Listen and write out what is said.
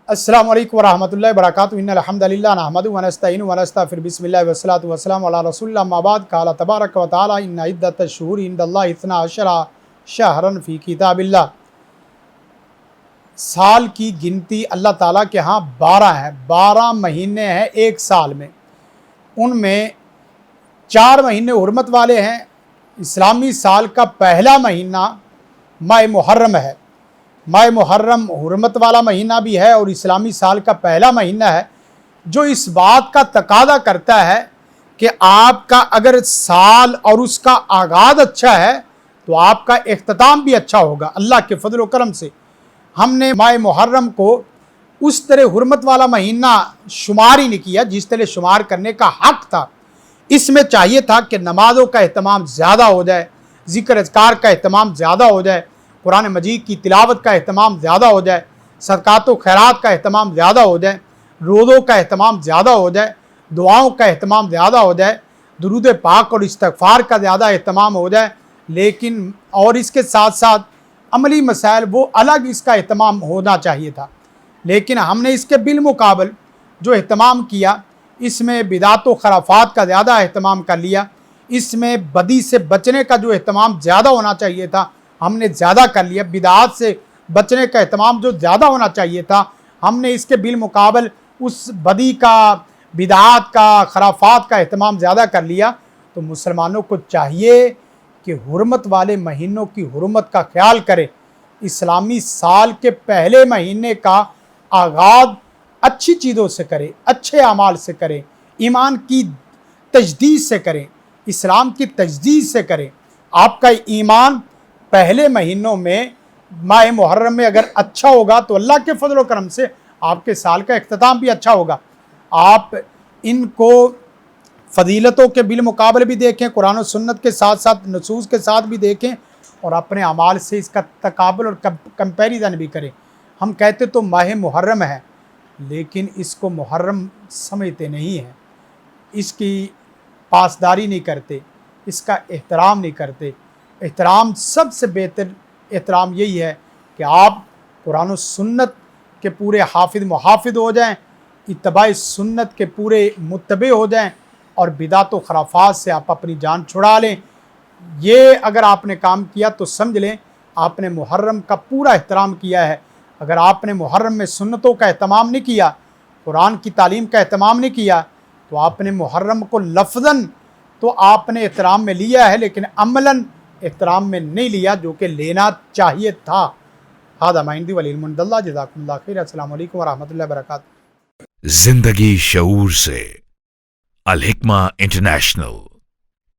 अस्सलामु अलैकुम वरहमतुल्लाहि वबरकातुहू इन्नल हम्दलिल्लाह नहमदुहु व नस्तईनुहु व नस्तगफिरुहु बिस्मिल्लाहि वस्सलातु वस्सलामु अला रसूलिल्लाह अम्मा बाद क़ाल तबारक व तआला इन्ना इद्दतश शुहूरि इंदल्लाहि इस्ना अशरा शहरन फ़ी किताबिल्लाह। साल की गिनती अल्लाह ताला के यहाँ 12 है। 12 महीने हैं एक साल में। उनमें 4 महीने हुर्मत वाले हैं। इस्लामी साल का पहला महीना माह मुहर्रम है। माह मुहर्रम हुर्मत वाला महीना भी है और इस्लामी साल का पहला महीना है, जो इस बात का तकादा करता है कि आपका अगर साल और उसका आगाज़ अच्छा है तो आपका इख्तिताम भी अच्छा होगा। अल्लाह के फजल व करम से हमने माह मुहर्रम को उस तरह हुर्मत वाला महीना शुमार ही नहीं किया जिस तरह शुमार करने का हक़ था। इसमें चाहिए था कि नमाज़ों का अहतमाम ज़्यादा हो जाए, ज़िक्र अज़कार का अहतमाम ज़्यादा हो जाए, कुरान मजीद की तिलावत का अहतमाम ज़्यादा हो जाए, सदक़ात व खैरात का अहतमाम ज़्यादा हो जाए, रोज़ों का अहतमाम ज़्यादा हो जाए, दुआओं का अहतमाम ज़्यादा हो जाए, दुरूद पाक और इस्तिग़फ़ार का ज़्यादा अहतमाम हो जाए। लेकिन और इसके साथ साथ अमली मसाइल वो अलग इसका अहतमाम होना चाहिए था। लेकिन हमने इसके बिलमुकाबल जो अहतमाम किया, इसमें बिदात व खराफात का ज़्यादा अहतमाम कर लिया। इसमें बदी से बचने का जो अहतमाम ज़्यादा होना चाहिए था हमने ज़्यादा कर लिया। बिदात से बचने का अहतमाम जो ज़्यादा होना चाहिए था हमने इसके बिलमुकाबल उस बदी का, बिदात का, खराफात का अहतमाम ज़्यादा कर लिया। तो मुसलमानों को चाहिए कि हुर्मत वाले महीनों की हुर्मत का ख्याल करें। इस्लामी साल के पहले महीने का आगाज़ अच्छी चीज़ों से करें, अच्छे अमाल से करें, ईमान की तजदीद से करें, इस्लाम की तजदीद से करें। आपका ईमान पहले महीनों में माह मुहर्रम में अगर अच्छा होगा तो अल्लाह के फजल व करम से आपके साल का इख्तिताम भी अच्छा होगा। आप इनको फ़जीलतों के बिलमुकाबले भी देखें, कुरान और सुन्नत के साथ साथ नसूस के साथ भी देखें और अपने अमाल से इसका तकाबुल और कंपैरिजन भी करें। हम कहते तो माह मुहर्रम है, लेकिन इसको मुहर्रम समझते नहीं हैं, इसकी पासदारी नहीं करते, इसका एहतराम नहीं करते। एहतराम सबसे बेहतर एहतराम यही है कि आप कुरान और सुन्नत के पूरे हाफिज मुहाफिज हो जाएं, इत्तबाए सुन्नत के पूरे मुत्तबे हो जाएं और बिदात व खराफात से आप अपनी जान छुड़ा लें। ये अगर आपने काम किया तो समझ लें आपने मुहर्रम का पूरा एहतराम किया है। अगर आपने मुहर्रम में सुन्नतों का एहतमाम नहीं किया, कुरान की तालीम का एहतमाम नहीं किया, तो आपने मुहर्रम को लफ्ज़न तो आपने एहतराम में लिया है, लेकिन अमलन एहतराम में नहीं लिया, जो कि लेना चाहिए था। हादा माइंदी वल इल्मु इंदल्लाह, जज़ाकुमुल्लाह खैर। अस्सलामु अलैकुम वरहमतुल्लाहि वबरकातुहू। जिंदगी शऊर से, अल हिकमा इंटरनेशनल।